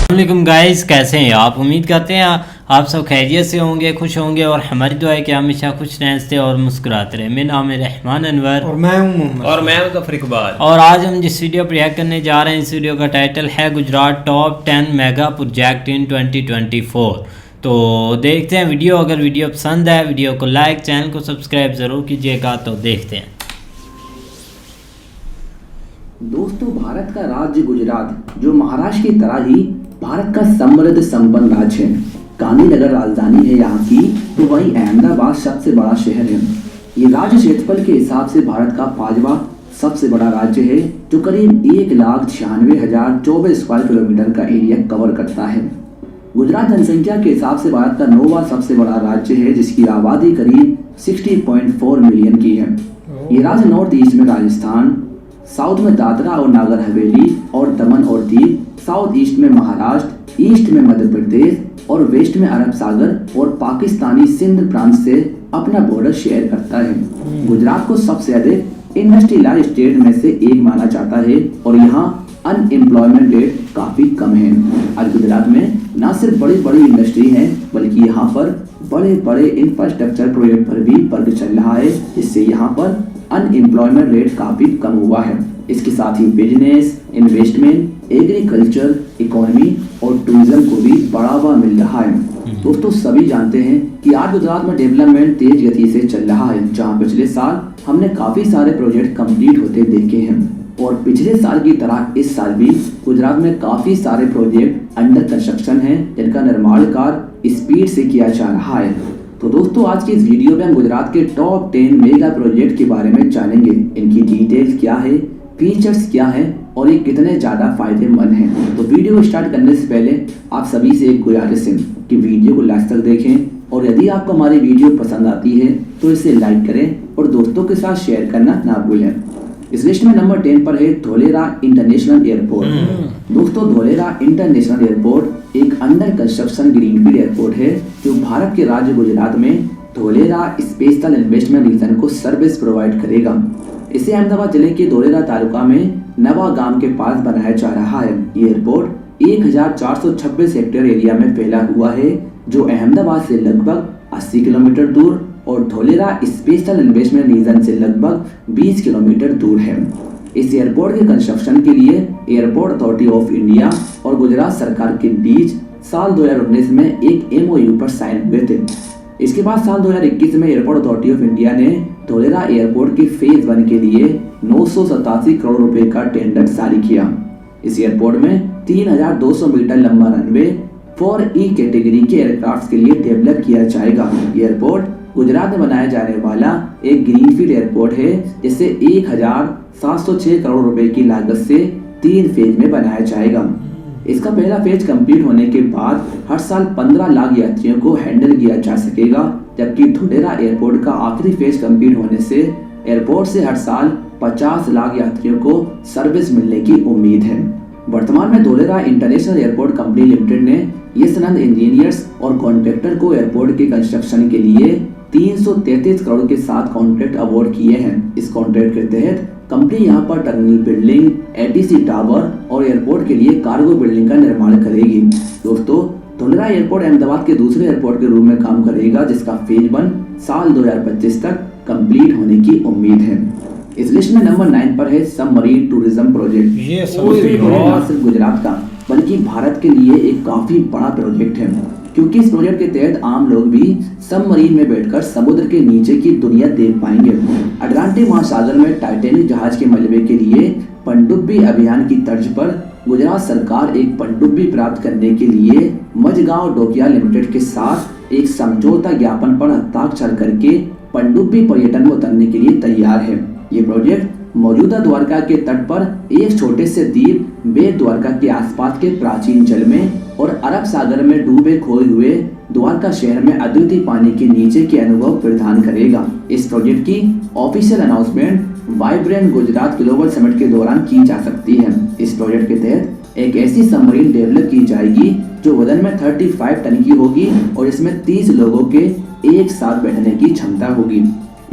अस्सलामुअलैकुम गाइस, कैसे हैं आप। उम्मीद करते हैं आप सब खैरियत से होंगे, खुश होंगे और हमारी दुआ है कि हमेशा खुश रहते और मुस्कुराते रहें। मेरा नाम है रहमान अनवर और मैं हूं मोहम्मद और मैं गफर इकबाल। और आज हम जिस वीडियो पर रिएक्ट करने जा रहे हैं, इस वीडियो का टाइटल है Gujarat top 10 mega project in 2024। तो देखते हैं वीडियो। अगर वीडियो पसंद है वीडियो को लाइक, चैनल को सब्सक्राइब ज़रूर कीजिएगा। तो देखते हैं दोस्तों, भारत का राज्य गुजरात जो महाराष्ट्र की तरह ही भारत का समृद्ध संपन्न राज्य है। गांधीनगर राजधानी है यहाँ की, तो वहीं अहमदाबाद सबसे बड़ा शहर है। ये राज्य क्षेत्रफल के हिसाब से भारत का 5वां सबसे बड़ा राज्य है, जो करीब 1,96,024 स्क्वायर किलोमीटर का एरिया कवर करता है। गुजरात जनसंख्या के हिसाब से भारत का 9वां सबसे बड़ा राज्य है, जिसकी आबादी करीब 60.4 मिलियन की है। ये राज्य नॉर्थ ईस्ट में राजस्थान, साउथ में दादरा और नागर हवेली और दमन और दीव, साउथ ईस्ट में महाराष्ट्र, ईस्ट में मध्य प्रदेश और वेस्ट में अरब सागर और पाकिस्तानी सिंध प्रांत से अपना बॉर्डर शेयर करता है। गुजरात को सबसे अधिक इंडस्ट्रियलाइज्ड स्टेट में से एक माना जाता है और यहाँ अनएम्प्लॉयमेंट रेट काफी कम है। आज गुजरात में न सिर्फ बड़ी बड़ी इंडस्ट्री है, बल्कि यहाँ पर बड़े बड़े इंफ्रास्ट्रक्चर प्रोजेक्ट पर भी वर्क चल रहा है, जिससे यहाँ पर अनएम्प्लॉयमेंट रेट काफी कम हुआ है। इसके साथ ही बिजनेस, इन्वेस्टमेंट, एग्रीकल्चर, इकोनॉमी और टूरिज्म को भी बढ़ावा मिल रहा है। दोस्तों, सभी जानते हैं कि आज गुजरात में डेवलपमेंट तेज गति से चल रहा है, जहां पिछले साल हमने काफी सारे प्रोजेक्ट कंप्लीट होते देखे हैं और पिछले साल की तरह इस साल भी गुजरात में काफी सारे प्रोजेक्ट अंडर कंस्ट्रक्शन हैं, जिनका निर्माण कार्य स्पीड से किया जा रहा है। तो दोस्तों, आज की इस वीडियो में हम गुजरात के टॉप 10 मेगा प्रोजेक्ट के बारे में जानेंगे। इनकी डिटेल्स क्या है, फीचर्स क्या है और ये कितने ज्यादा फायदेमंद हैं। तो वीडियो को स्टार्ट करने से पहले आप सभी से एक गुजारिश है कि वीडियो को लास्ट तक देखें और यदि आपको हमारी वीडियो पसंद आती है तो इसे लाइक करें और दोस्तों के साथ शेयर करना ना भूलें। इस लिस्ट में नंबर 10 पर है धोलेरा इंटरनेशनल एयरपोर्ट। दोस्तों, धोलेरा इंटरनेशनल एयरपोर्ट एक अंडर कंस्ट्रक्शन ग्रीनफील्ड एयरपोर्ट है, जो भारत के राज्य गुजरात में धोलेरा स्पेशल इन्वेस्टमेंट रीजन को सर्विस प्रोवाइड करेगा। इसे अहमदाबाद जिले के धोलेरा तालुका में नवा गांव के पास बनाया जा रहा है। ये एयरपोर्ट 1426 हेक्टेयर एरिया में फैला हुआ है, जो अहमदाबाद से लगभग 80 किलोमीटर दूर और धोलेरा स्पेशल इन्वेस्टमेंट रीजन से लगभग 20 किलोमीटर दूर है। इस एयरपोर्ट के कंस्ट्रक्शन के लिए एयरपोर्ट अथॉरिटी ऑफ इंडिया और गुजरात सरकार के बीच साल 2019 में एक MOU पर साइन हुए थे। इसके बाद साल 2021 में एयरपोर्ट अथॉरिटी ऑफ इंडिया ने धोलेरा एयरपोर्ट के फेज 1 के लिए 987 करोड़ रुपए का टेंडर जारी किया। इस एयरपोर्ट में 3200 मीटर लंबा रनवे 4E कैटेगरी के एयरक्राफ्ट के लिए डेवलप किया जाएगा। एयरपोर्ट गुजरात में बनाया जाने वाला एक ग्रीनफील्ड एयरपोर्ट है, जिसे 1706 करोड़ रुपए की लागत से 3 फेज में बनाया जाएगा। इसका पहला फेज कंप्लीट होने के बाद हर साल 15 लाख यात्रियों को हैंडल किया जा सकेगा, जबकि धोलेरा एयरपोर्ट का आखिरी फेज कंप्लीट होने से एयरपोर्ट से हर साल 50 लाख यात्रियों को सर्विस मिलने की उम्मीद है। वर्तमान में Dholera international airport company limited ने यशनंद इंजीनियर्स और कॉन्ट्रैक्टर को एयरपोर्ट के कंस्ट्रक्शन के लिए 333 करोड़ के साथ कॉन्ट्रैक्ट अवार्ड किए हैं। इस कॉन्ट्रैक्ट के तहत कंपनी यहाँ पर टर्मिनल बिल्डिंग, ATC टावर और एयरपोर्ट के लिए कार्गो बिल्डिंग का निर्माण करेगी। दोस्तों, धोलेरा एयरपोर्ट अहमदाबाद के दूसरे एयरपोर्ट के रूप में काम करेगा, जिसका फेज 1 साल 2025 तक कंप्लीट होने की उम्मीद है। इस लिस्ट में नंबर 9 पर है सबमरीन टूरिज्म प्रोजेक्ट। ये सिर्फ गुजरात का बल्कि भारत के लिए एक काफी बड़ा प्रोजेक्ट है, क्योंकि इस प्रोजेक्ट के तहत आम लोग भी सबमरीन में बैठकर समुद्र के नीचे की दुनिया देख पाएंगे। अटलांटिक महासागर में टाइटैनिक जहाज के मलबे के लिए पनडुब्बी अभियान की तर्ज पर गुजरात सरकार एक पनडुब्बी प्राप्त करने के लिए मझगांव डोकिया लिमिटेड के साथ एक समझौता ज्ञापन पर हस्ताक्षर करके पनडुब्बी पर्यटन में उतरने के लिए तैयार है। ये प्रोजेक्ट मौजूदा द्वारका के तट पर एक छोटे से द्वीप बेट द्वारका के आसपास के प्राचीन जल में और अरब सागर में डूबे खोए हुए द्वारका शहर में अद्वितीय पानी के नीचे के अनुभव प्रदान करेगा। इस प्रोजेक्ट की official announcement vibrant Gujarat global summit के दौरान की जा सकती है। इस प्रोजेक्ट के तहत एक ऐसी सबमरीन डेवलप की जाएगी जो वजन में 35 टन की होगी और इसमें 30 लोगों के एक साथ बैठने की क्षमता होगी।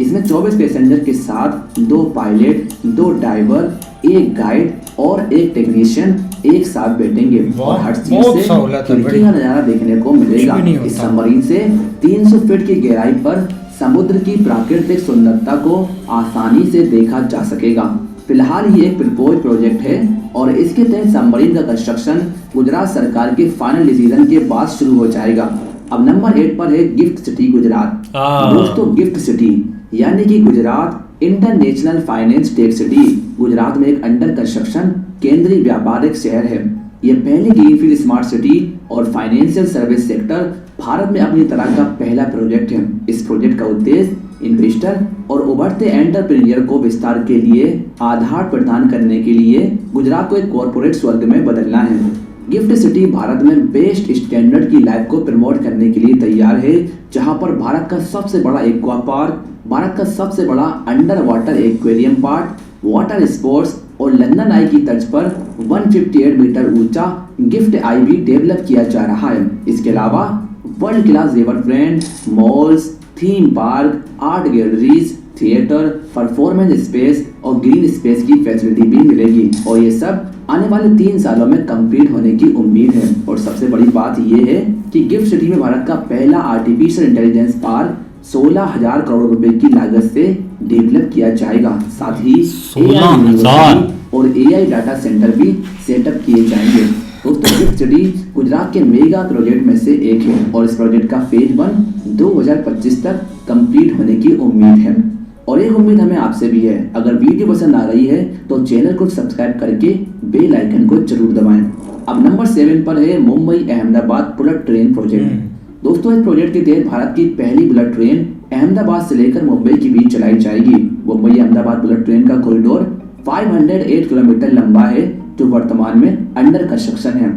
इसमें 24 पैसेंजर के साथ 2 पायलट, 2 ड्राइवर, 1 गाइड और 1 टेक्नीशियन एक साथ बैठेंगे और हर सीट से खिड़की का नजारा देखने को मिलेगा। इस सबमरीन से 300 फीट की गहराई पर समुद्र की प्राकृतिक सुंदरता को आसानी से देखा जा सकेगा। फिलहाल ये एक प्रपोज प्रोजेक्ट है और इसके तहत सबमरीन का कंस्ट्रक्शन गुजरात सरकार के फाइनल डिसीजन के बाद शुरू हो जाएगा। अब नंबर 8 पर है गिफ्ट सिटी गुजरात। दोस्तों, गिफ्ट सिटी यानी कि Gujarat international finance tech city Gujarat में एक अंडर कंस्ट्रक्शन केंद्रीय व्यापारिक शहर है। यह पहली ग्रीनफील्ड स्मार्ट सिटी और फाइनेंशियल सर्विस सेक्टर भारत में अपनी तरह का पहला प्रोजेक्ट है। इस प्रोजेक्ट का उद्देश्य इन्वेस्टर और उभरते एंटरप्रेन्योर को विस्तार के लिए आधार प्रदान करने के लिए गुजरात को एक कॉर्पोरेट स्वर्ग में बदलना है। गिफ्ट सिटी भारत में बेस्ट स्टैंडर्ड की लाइफ को प्रमोट करने के लिए तैयार है, जहां पर भारत का सबसे बड़ा एक्वा पार्क, भारत का सबसे बड़ा under water aquarium park, water sports और लंदन आई की तर्ज पर 158 मीटर ऊंचा गिफ्ट आई भी डेवलप किया जा रहा है। इसके अलावा world class river front, malls, theme park, art galleries, theatre, performance space और ग्रीन स्पेस की फैसिलिटी भी मिलेगी और ये सब आने वाले 3 सालों में कंप्लीट होने की उम्मीद है। और सबसे बड़ी बात यह है कि गिफ्ट सिटी में भारत का पहला आर्टिफिशियल इंटेलिजेंस पार्क 16,000 करोड़ रुपए की लागत से डेवलप किया जाएगा। साथ ही 16,000 और एआई डाटा सेंटर भी सेटअप किए जाएंगे। दोस्तों, गिफ्ट सिटी गुजरात के मेगा प्रोजेक्ट में से एक है और इस प्रोजेक्ट का फेज 1 2025 तक कंप्लीट होने की उम्मीद है। और एक उम्मीद हमें आपसे भी है। अगर वीडियो पसंद आ रही है तो चैनल को सब्सक्राइब करके बेल आइकन को जरूर दबाएं। अब नंबर 7 पर है Mumbai Ahmedabad bullet train project. दोस्तों, इस प्रोजेक्ट के तहत भारत की पहली बुलेट ट्रेन अहमदाबाद से लेकर मुंबई के बीच चलाई जाएगी। मुंबई अहमदाबाद बुलेट ट्रेन का कॉरिडोर 508 किलोमीटर लंबा है, जो वर्तमान में अंडर कंस्ट्रक्शन है।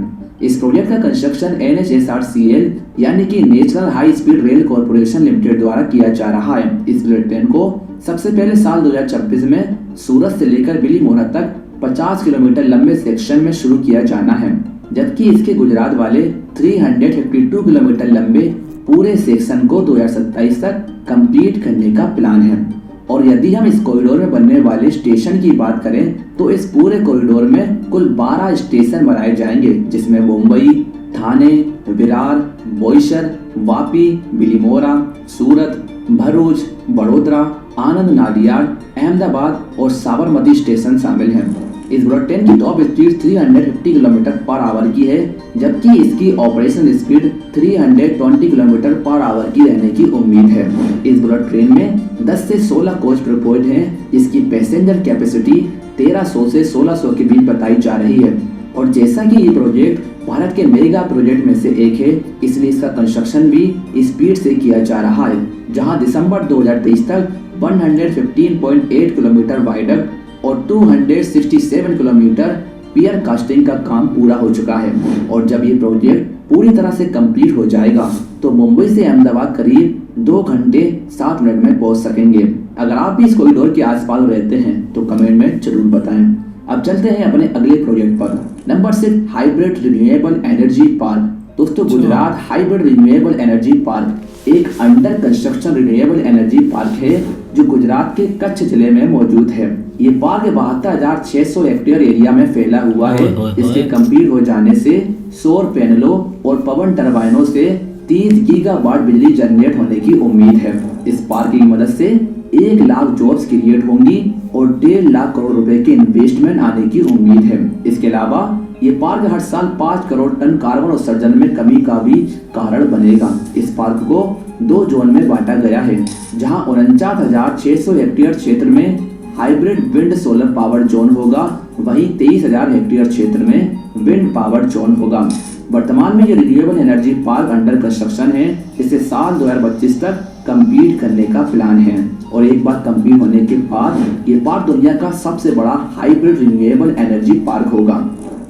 इस प्रोजेक्ट का कंस्ट्रक्शन NHSRCL यानी कि national high speed rail corporation limited द्वारा किया जा रहा है। इस बुलेट ट्रेन को सबसे पहले साल 2026 में सूरत से लेकर बिलीमोरा तक 50 किलोमीटर लंबे सेक्शन में शुरू किया जाना है, जबकि इसके गुजरात वाले 352 किलोमीटर लंबे पूरे सेक्शन को 2027 तक कंप्लीट करने का प्लान है। और यदि हम इस कॉरिडोर में बनने वाले स्टेशन की बात करें तो इस पूरे कॉरिडोर में कुल 12 स्टेशन बनाए जाएंगे, जिसमें मुंबई, थाने, विरार, बोईसर, वापी, बिलीमोरा, सूरत, भरूच, बड़ोदरा, आनंद नाडियाड, अहमदाबाद और साबरमती स्टेशन शामिल हैं। इस बुलेट ट्रेन की top speed 350 kilometre per hour की है, जबकि इसकी operation speed 320 kilometre per hour की रहने की उम्मीद है। इस बुलेट ट्रेन में 10 से 16 कोच प्रपोज्ड हैं, जिसकी पैसेंजर कैपेसिटी 1300 से 1600 के बीच बताई जा रही है। और जैसा कि ये प्रोजेक्ट भारत के मेगा प्रोजेक्ट में से एक है, इसलिए इसका कंस्ट्रक्शन भी स्पीड से किया जा रहा है, जहां दिसंबर 2023 तक 115.8 किलोमीटर वाइडक्ट और 267 किलोमीटर पियर कास्टिंग का काम पूरा हो चुका है। और जब ये प्रोजेक्ट पूरी तरह से कंप्लीट हो जाएगा तो मुंबई से अहमदाबाद करीब 2 घंटे 7 मिनट में पहुंच सकेंगे। अगर आप भी इस कॉरिडोर के आसपास रहते हैं तो कमेंट में जरूर बताएं। अब चलते हैं अपने अगले प्रोजेक्ट पर। Number 6, hybrid renewable energy park. दोस्तों, Gujarat hybrid renewable energy park एक under construction renewable energy park है, जो गुजरात के कच्छ जिले में मौजूद है। ये पार्क 72,600 हेक्टेयर एरिया में फैला हुआ है। इसके कंप्लीट हो जाने से सौर पैनलों और पवन टरबाइनों से 30 गीगावाट बिजली जनरेट होने की उम्मीद है। इस पार्क की मदद से 1 लाख जॉब्स क्रिएट होंगी और 1.5 लाख करोड़ रुपए के इन्वेस्टमेंट आने की उम्मीद है। इसके अलावा ये पार्क हर साल 5 करोड़ टन कार्बन उत्सर्जन में कमी का भी कारण बनेगा। इस पार्क को 2 जोन में बांटा गया है, जहां 49,600 हेक्टेयर क्षेत्र में hybrid wind solar power zone होगा, वहीं 23,000 हेक्टेयर क्षेत्र में विंड पावर जोन होगा। वर्तमान में ये renewable energy park under construction है। इसे साल 2025 तक कंप्लीट करने का प्लान है और एक बार कंप्लीट होने के बाद ये पार्क दुनिया का सबसे बड़ा हाइब्रिड रिन्यूएबल एनर्जी पार्क होगा।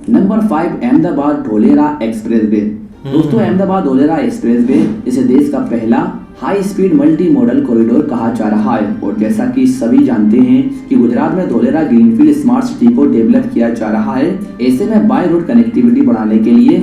Number 5, Ahmedabad Dholera expressway. दोस्तों, अहमदाबाद धोलेरा एक्सप्रेसवे इसे देश का पहला high speed multi modal corridor कहा जा रहा है। और जैसा कि सभी जानते हैं कि गुजरात में धोलेरा ग्रीनफील्ड स्मार्ट सिटी को डेवलप किया जा रहा है। ऐसे में बाय रोड कनेक्टिविटी बढ़ाने के लिए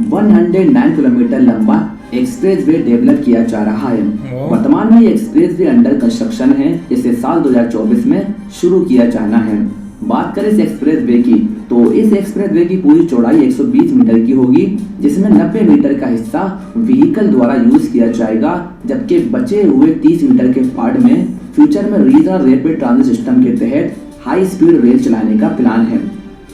109 किलोमीटर लंबा एक्सप्रेस वे डेवलप किया जा रहा है। वर्तमान में ये एक्सप्रेस वे अंडर कंस्ट्रक्शन है, इसे साल 2024 में शुरू किया जाना है। बात करें इस एक्सप्रेस वे की, तो इस एक्सप्रेस वे की पूरी चौड़ाई 120 मीटर की होगी, जिसमें 90 मीटर का हिस्सा व्हीकल द्वारा यूज किया जाएगा, जबकि बचे हुए 30 मीटर के पार्ट में फ्यूचर में रीजनल रैपिड ट्रांजिट सिस्टम के तहत हाई स्पीड रेल चलाने का प्लान है।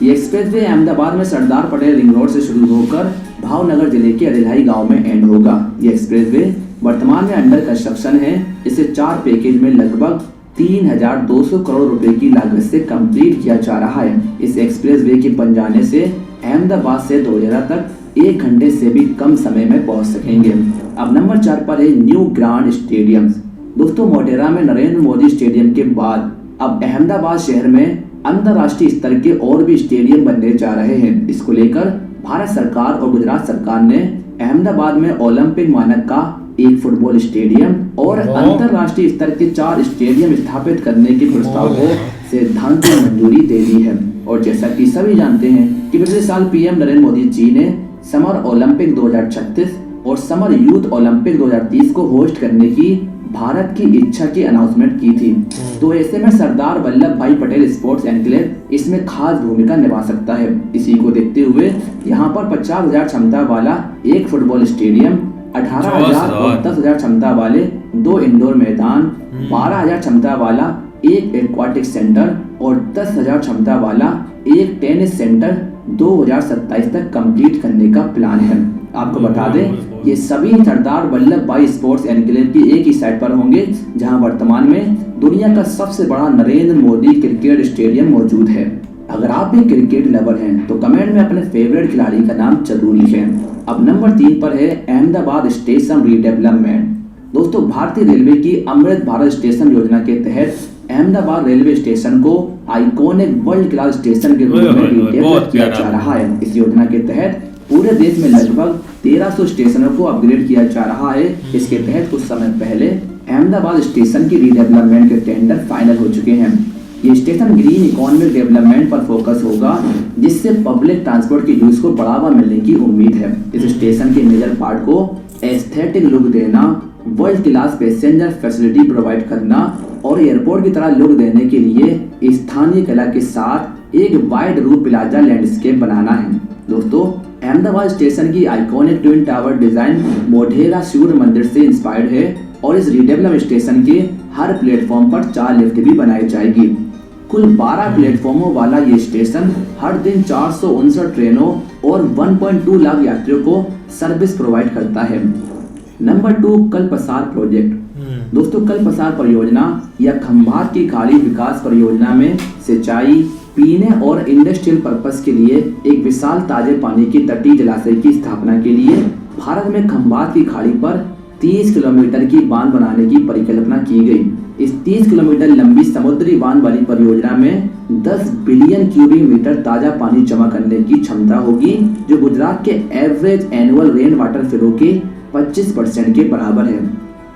ये एक्सप्रेस वे अहमदाबाद में सरदार पटेल रिंग रोड से शुरू होकर भावनगर जिले के अदिलाई गांव में एंड होगा। ये एक्सप्रेस वे वर्तमान में अंडर कंस्ट्रक्शन है। इसे 4 पैकेज में लगभग 3200 करोड़ रुपए की लागत से कंप्लीट किया जा रहा है। इस एक्सप्रेस वे के बन जाने से अहमदाबाद से धोलेरा तक 1 घंटे से भी कम समय में पहुंच सकेंगे। अब नंबर 4 पर है न्यू ग्रांड स्टेडियम। दोस्तों, मोटेरा में नरेंद्र मोदी स्टेडियम के बाद अब अहमदाबाद शहर में अंतर्राष्ट्रीय स्तर के और भी स्टेडियम बनने जा रहे हैं। इसको लेकर भारत सरकार और गुजरात सरकार ने अहमदाबाद में ओलंपिक मानक का एक फुटबॉल स्टेडियम और अंतर्राष्ट्रीय स्तर के 4 स्टेडियम स्थापित करने के प्रस्ताव को सैद्धांतिक मंजूरी दे दी है। और जैसा कि सभी जानते हैं कि पिछले साल पीएम नरेंद्र मोदी जी ने समर ओलंपिक 2036 और समर यूथ ओलंपिक 2030 को होस्ट करने की भारत की इच्छा की अनाउंसमेंट की थी। तो ऐसे में सरदार वल्लभ भाई पटेल स्पोर्ट्स एनक्लेव इसमें खास भूमिका निभा सकता है। इसी को देखते हुए यहाँ पर 50,000 क्षमता वाला एक फुटबॉल स्टेडियम, 18,000 और 10,000 क्षमता वाले 2 इंडोर मैदान, 12,000 क्षमता वाला एक एक्वाटिक सेंटर और 10,000 क्षमता वाला एक टेनिस सेंटर 2027 तक कंप्लीट करने का प्लान है। आपको बता दें, ये सभी सरदार वल्लभ भाई स्पोर्ट्स एनक्लेव की एक ही साइट पर होंगे, जहां वर्तमान में दुनिया का सबसे बड़ा नरेंद्र मोदी क्रिकेट स्टेडियम मौजूद है। अगर आप भी क्रिकेट लवर हैं तो कमेंट में अपने फेवरेट खिलाड़ी का नाम जरूर लिखें। अब नंबर 3 पर है अहमदाबाद स्टेशन रीडेवलपमेंट। दोस्तों, भारतीय रेलवे की अमृत भारत स्टेशन योजना के तहत अहमदाबाद रेलवे स्टेशन को आइकॉनिक वर्ल्ड क्लास स्टेशन के रूप में रिडेवलप किया जा रहा है। इस योजना के तहत पूरे देश में लगभग 1300 स्टेशनों को अपग्रेड किया जा रहा है। इसके तहत कुछ समय पहले अहमदाबाद स्टेशन की रीडेवलपमेंट के टेंडर फाइनल हो चुके हैं। ये स्टेशन ग्रीन इकोनॉमिक डेवलपमेंट पर फोकस होगा, जिससे पब्लिक ट्रांसपोर्ट के यूज को बढ़ावा मिलने की उम्मीद है। इस स्टेशन के मेजर पार्ट को एस्थेटिक लुक देना, world class passenger facility provide करना और एयरपोर्ट की तरह लुक देने के लिए स्थानीय कला के साथ एक वाइड रूफ प्लाजा लैंडस्केप बनाना है। दोस्तों, अहमदाबाद स्टेशन की iconic twin tower design Modhera Surya Mandir से इंस्पायर्ड है और इस रीडेवलप स्टेशन के हर प्लेटफॉर्म पर 4 लिफ्ट भी बनाई जाएगी। कुल 12 प्लेटफॉर्मों वाला ये स्टेशन हर दिन 459 ट्रेनों और 1.2 लाख यात्रियों को सर्विस प्रोवाइड करता है। Number 2, Kalpasar project. दोस्तों, कलपसार परियोजना या खंभात की खाड़ी विकास परियोजना में सिंचाई, पीने और इंडस्ट्रियल पर्पस के लिए एक विशाल ताजे पानी की तटीय जलाशय की स्थापना के लिए भारत में खंभात की खाड़ी पर 30 किलोमीटर की बांध बनाने की परिकल्पना की गई। इस 30 किलोमीटर लंबी समुद्री बांध वाली परियोजना में 10 बिलियन क्यूबिक मीटर ताजा पानी जमा करने की क्षमता होगी, जो गुजरात के average annual rain water flow के 25% के बराबर है।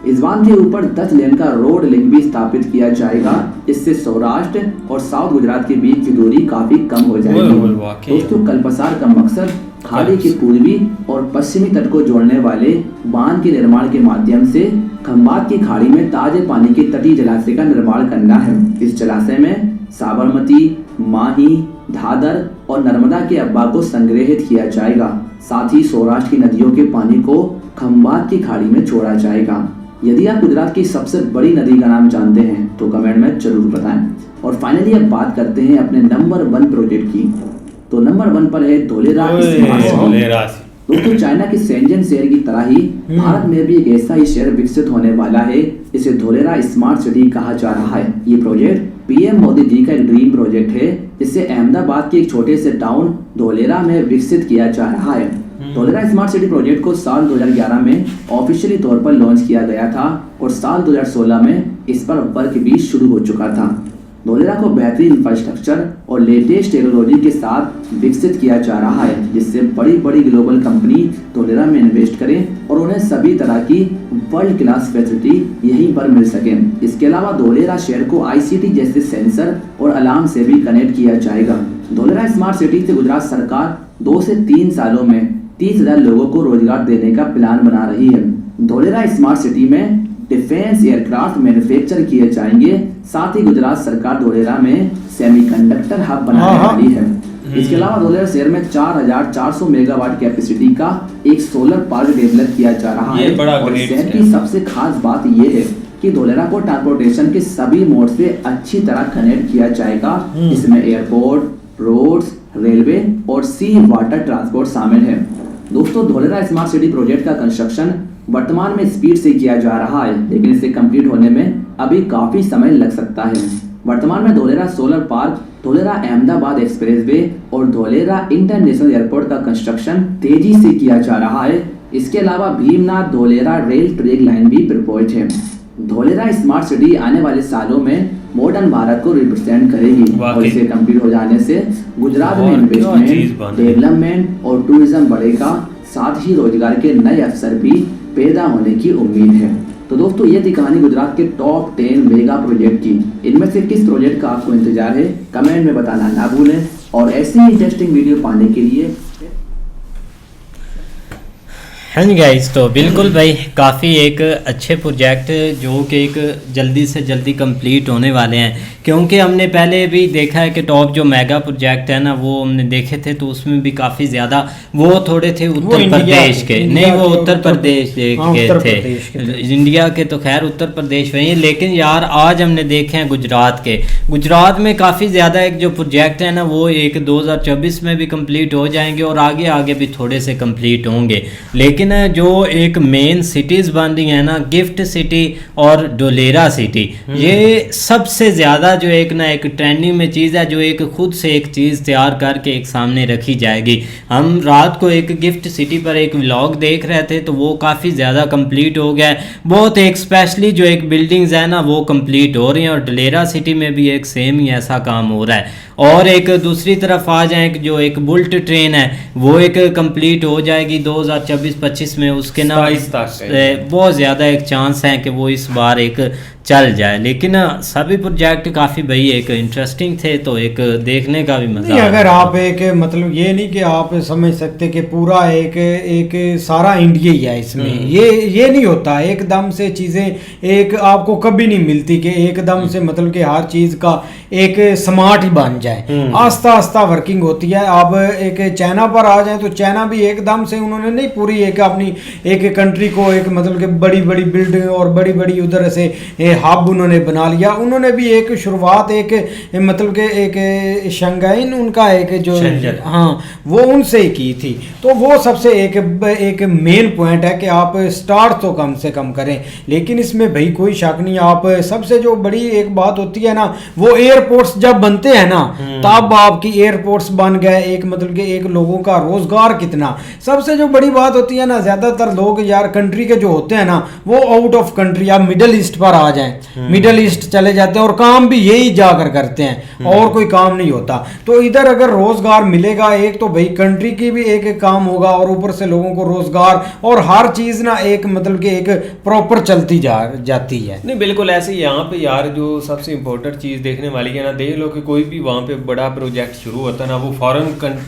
इस बांध के ऊपर 10 लेन का रोड लिंक भी स्थापित किया जाएगा, जिससे सौराष्ट्र और साउथ गुजरात के बीच की दूरी काफी कम हो जाएगी। दोस्तों, कलपसार का मकसद खाड़ी के पूर्वी और पश्चिमी तट को जोड़ने वाले बांध के निर्माण के माध्यम से खंभात की खाड़ी में ताजे पानी के तटीय जलाशय का निर्माण करना है। इस जलाशय में साबरमती, माही, धादर और नर्मदा के अब्बा को संग्रहित किया जाएगा। साथ ही सौराष्ट्र की नदियों के पानी को खंभात की खाड़ी में छोड़ा जाएगा। यदि आप गुजरात की सबसे बड़ी नदी का नाम जानते हैं तो कमेंट में जरूर बताएं। और फाइनली अब बात करते हैं अपने नंबर 1 प्रोजेक्ट की। तो नंबर 1 पर है धोलेरा स्मार्ट सिटी। दोस्तों, चाइना के शेंजन शहर की तरह ही भारत में भी एक ऐसा ही शहर विकसित होने वाला है। इसे धोलेरा स्मार्ट सिटी कहा जा रहा है। ये प्रोजेक्ट पीएम मोदी जी का एक ड्रीम प्रोजेक्ट है, जिसे अहमदाबाद के एक छोटे से टाउन धोलेरा में विकसित किया जा रहा है। धोलेरा स्मार्ट सिटी प्रोजेक्ट को साल 2011 में ऑफिशियली तौर पर लॉन्च किया गया था और साल 2016 में इस पर वर्क भी शुरू हो चुका था। धोलेरा को बेहतरीन इंफ्रास्ट्रक्चर और लेटेस्ट टेक्नोलॉजी के साथ विकसित किया जा रहा है, जिससे बड़ी बड़ी ग्लोबल कंपनी धोलेरा में इन्वेस्ट करें और उन्हें सभी तरह की वर्ल्ड क्लास फैसिलिटी यहीं पर मिल सके। इसके अलावा धोलेरा शहर को आईसीटी जैसे सेंसर और अलार्म से भी कनेक्ट किया जाएगा। धोलेरा स्मार्ट सिटी से गुजरात सरकार 2 से 3 सालों में 30,000 लोगों को रोजगार देने का प्लान बना रही है। धोलेरा स्मार्ट सिटी में डिफेंस एयरक्राफ्ट मैन्युफैक्चर किए जाएंगे। साथ ही गुजरात सरकार धोलेरा में सेमीकंडक्टर हब बनाने वाली है। इसके अलावा धोलेरा शहर में 4,400 मेगावाट कैपेसिटी का एक सोलर पार्क डेवलप किया जा रहा है। और शहर की सबसे खास बात यह है कि धोलेरा को ट्रांसपोर्टेशन के सभी मोड से अच्छी तरह कनेक्ट किया जाएगा। इसमें एयरपोर्ट, रोड्स, रेलवे और सी वाटर ट्रांसपोर्ट शामिल है। दोस्तों, धोलेरा स्मार्ट सिटी प्रोजेक्ट का कंस्ट्रक्शन वर्तमान में स्पीड से किया जा रहा है, लेकिन इसे कंप्लीट होने में अभी काफी समय लग सकता है। वर्तमान में Dholera solar park, Dholera Ahmedabad expressway और धोलेरा इंटरनेशनल एयरपोर्ट का कंस्ट्रक्शन तेजी से किया जा रहा है। इसके अलावा Bhimnath Dholera rail track line भी प्रपोज्ड है। धोलेरा स्मार्ट सिटी आने वाले सालों में मॉडर्न भारत को रिप्रेजेंट करेगी और इसे कंप्लीट हो जाने से गुजरात में इन्वेस्टमेंट, डेवलपमेंट और टूरिज्म बढ़ेगा। साथ ही रोजगार के नए अवसर भी पैदा होने की उम्मीद है। तो दोस्तों, ये थी कहानी गुजरात के टॉप 10 मेगा प्रोजेक्ट की। इनमें से किस प्रोजेक्ट का आपको इंतजार है, कमेंट में बताना ना भूलें। और ऐसी ही इंटरेस्टिंग वीडियो पाने के लिए हाँ जी गाइस, तो बिल्कुल भाई काफ़ी एक अच्छे प्रोजेक्ट जो कि एक जल्दी से जल्दी कंप्लीट होने वाले हैं, क्योंकि हमने पहले भी देखा है कि टॉप जो मेगा प्रोजेक्ट है ना वो हमने देखे थे, तो उसमें भी काफ़ी ज़्यादा वो थोड़े थे उत्तर प्रदेश के, नहीं वो उत्तर प्रदेश के थे, इंडिया के तो खैर उत्तर प्रदेश वही है। लेकिन यार आज हमने देखे हैं गुजरात के, गुजरात में काफ़ी ज़्यादा एक जो प्रोजेक्ट है ना वो एक 2024 में भी कंप्लीट हो जाएंगे और आगे आगे भी थोड़े से कंप्लीट होंगे। लेकिन जो एक मेन सिटीज़ बन रही है ना, गिफ्ट सिटी और धोलेरा सिटी, ये सबसे ज़्यादा जो एक ना एक ट्रेंडिंग में चीज़ है, जो एक खुद से एक चीज़ तैयार करके एक सामने रखी जाएगी। हम रात को एक गिफ्ट सिटी पर एक व्लॉग देख रहे थे, तो वो काफ़ी ज़्यादा कंप्लीट हो गया है। बहुत एक स्पेशली जो एक बिल्डिंग्स है ना वो कंप्लीट हो रही हैं, और धोलेरा सिटी में भी एक सेम ही ऐसा काम हो रहा है। और एक दूसरी तरफ आ जाए जो एक बुलेट ट्रेन है वो एक कंप्लीट हो जाएगी 2024-25 में। उसके ना बहुत ज़्यादा एक चांस है कि वो इस बार एक चल जाए। लेकिन सभी प्रोजेक्ट काफ़ी भाई एक इंटरेस्टिंग थे, तो एक देखने का भी मजा। अगर आप एक मतलब ये नहीं कि आप समझ सकते कि पूरा एक सारा इंडिया ही है इसमें, ये नहीं होता। एकदम से चीज़ें एक आपको कभी नहीं मिलती कि एकदम से मतलब कि हर चीज़ का एक स्मार्ट ही बन जाए। आस्ता आस्ता वर्किंग होती है। आप एक चाइना पर आ जाए तो चाइना भी एकदम से उन्होंने नहीं पूरी एक अपनी एक कंट्री को एक मतलब कि बड़ी बड़ी बिल्डिंग और बड़ी बड़ी उधर से हब उन्होंने बना लिया। उन्होंने भी एक शुरुआत एक मतलब के एक शंघाई उनका एक जो हाँ वो उनसे ही की थी। तो वो सबसे एक मेन पॉइंट है कि आप स्टार्ट तो कम से कम करें। लेकिन इसमें भाई कोई शक नहीं, आप सबसे जो बड़ी एक बात होती है ना वो एयरपोर्ट्स जब बनते हैं ना तब आपकी एयरपोर्ट्स बन गए एक मतलब कि एक लोगों का रोजगार कितना। सबसे जो बड़ी बात होती है ना, ज्यादातर लोग यार कंट्री के जो होते हैं ना वो आउट ऑफ कंट्री या मिडिल ईस्ट पर आ जाए, मिडिल ईस्ट चले जाते हैं और काम भी यही जाकर करते हैं और कोई काम नहीं होता। तो इधर अगर रोजगार मिलेगा एक तो भाई कंट्री की भी एक काम होगा और ऊपर से लोगों को रोजगार और हर चीज ना एक मतलब कि एक प्रॉपर चलती जाती है। नहीं बिल्कुल ऐसे ही यहाँ पे यार जो सबसे इम्पोर्टेंट चीज देखने वाली है ना, देख लो कि कोई भी वहाँ पे बड़ा प्रोजेक्ट शुरू होता है ना वो फॉरेन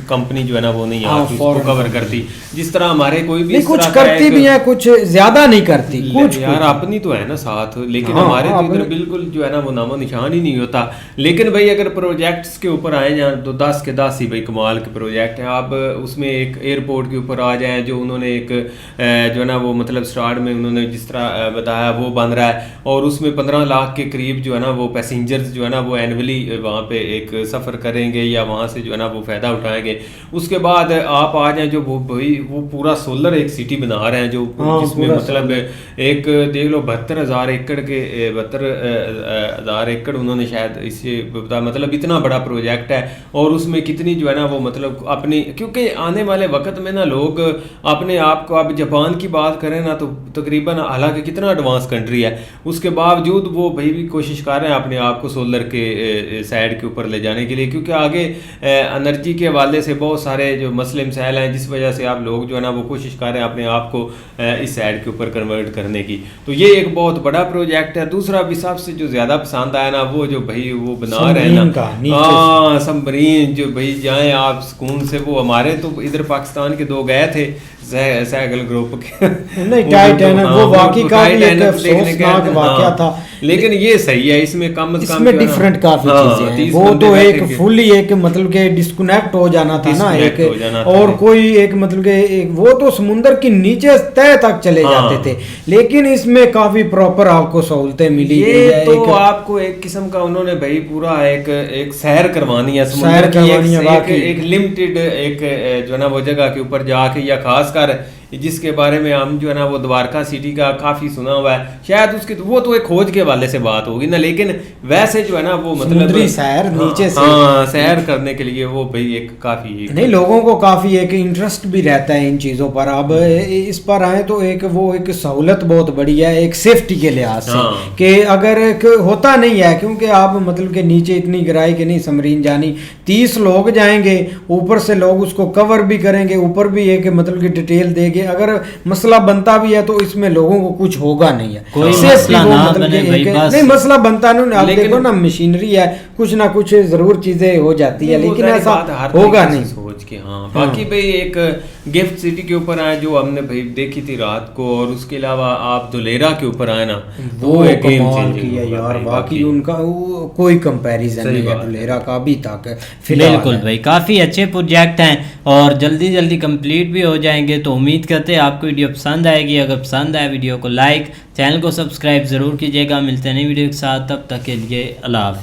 कंपनी जो है ना वो नहीं उसको कवर करती। जिस तरह हमारे कोई भी कुछ करती भी है, कुछ ज्यादा नहीं करती, कुछ यार अपनी तो है ना साथ, लेकिन हमारे तो इधर बिल्कुल जो है ना वो नामो निशान ही नहीं होता। लेकिन भाई अगर प्रोजेक्ट्स के ऊपर आए जाए तो 10 के 10 ही भाई कमाल के प्रोजेक्ट हैं। आप उसमें एक एयरपोर्ट के ऊपर आ जाए जो उन्होंने एक जो है ना वो मतलब स्टार्ट में उन्होंने जिस तरह बताया वो बन रहा है, और उसमें 15 लाख के करीब जो है ना वो पैसेंजर्स जो है ना वो एनुअली वहाँ पे एक सफ़र करेंगे या वहाँ से जो है ना वो फ़ायदा उठाएंगे। उसके बाद आप आ जाए जो भाई वो पूरा सोलर एक सिटी बना रहे हैं जो जिसमें मतलब एक देख लो 72,000 एकड़ के 72,000 एकड़ उन्होंने शायद इससे मतलब इतना बड़ा प्रोजेक्ट है। और उसमें कितनी जो है ना वो मतलब अपनी, क्योंकि आने वाले वक्त में ना लोग अपने आप को, अब जापान की बात करें ना तो तकरीबन हालांकि कितना एडवांस कंट्री है उसके बावजूद वो भाई भी कोशिश कर रहे हैं अपने आप को सोलर के साइड के ऊपर ले जाने के लिए, क्योंकि आगे एनर्जी के हवाले से बहुत सारे जो मसले मसाइल हैं जिस वजह से आप लोग जो है ना वो कोशिश कर रहे हैं अपने आप को इस साइड के ऊपर कन्वर्ट करने की। तो ये एक बहुत बड़ा प्रोजेक्ट है दूसरा भी सबसे जो ज्यादा पसंद आया ना वो जो भाई वो बना रहे हैं सबमरीन का, ना, नीचे हाँ सबमरीन जो भाई जाएं आप सुकून से। वो हमारे तो इधर पाकिस्तान के 2 गए थे सैगल ग्रुप के नहीं टाइटैनिक वो वाकई काफी एक अफसोसनाक वाकया था, लेकिन ये सही है इसमें कम से कम इसमें डिफरेंट काफी चीजें हैं। वो तो एक फुली एक मतलब के डिस्कनेक्ट हो जाना था ना एक, और कोई एक मतलब के एक वो तो समुंदर के नीचे तय तक चले जाते थे, लेकिन इसमें काफी प्रॉपर आपको सहूलतें मिली। ये तो आपको एक किस्म का उन्होंने भाई पूरा एक सैर करवानी है समुंदर की, एक लिमिटेड एक जो है ना वो जगह के ऊपर जाके, या खास कर जिसके बारे में हम जो है ना वो द्वारका सिटी का काफी सुना हुआ है, शायद उसके वो तो एक खोज के हवाले से बात होगी ना, लेकिन वैसे जो है ना वो मतलब सैर नीचे से सैर करने के लिए वो भाई एक काफी नहीं लोगों को काफी एक इंटरेस्ट भी रहता है इन चीजों पर। अब इस पर आए तो एक वो एक सहूलत बहुत बड़ी है एक सेफ्टी के लिहाज से, कि अगर होता नहीं है क्योंकि आप मतलब के नीचे इतनी गहराई के नहीं सबमरीन जानी, 30 लोग जाएंगे, ऊपर से लोग उसको कवर भी करेंगे, ऊपर भी एक मतलब की डिटेल देंगे, अगर मसला बनता भी है तो इसमें लोगों को कुछ होगा नहीं है, कोई मसला ना बने भाई, बस नहीं मसला बनता नहीं। आप देखो ना मशीनरी है, कुछ ना कुछ जरूर चीजें हो जाती है, लेकिन ऐसा होगा नहीं सोच के। हाँ बाकी भाई एक गिफ्ट सिटी के ऊपर आए जो हमने भाई देखी थी रात को, और उसके अलावा आप दुलेरा के ऊपर आए ना, वो एक गेम चेंजिंग है यार, बाकी उनका कोई कंपैरिजन नहीं है दुलेरा का अभी तक। बिल्कुल भाई काफ़ी अच्छे प्रोजेक्ट हैं और जल्दी जल्दी कंप्लीट भी हो जाएंगे, तो उम्मीद करते हैं आपको वीडियो पसंद आएगी। अगर पसंद आए वीडियो को लाइक, चैनल को सब्सक्राइब ज़रूर कीजिएगा। मिलते हैं नई वीडियो के साथ, तब तक के लिए अल्लाह हाफ़िज़।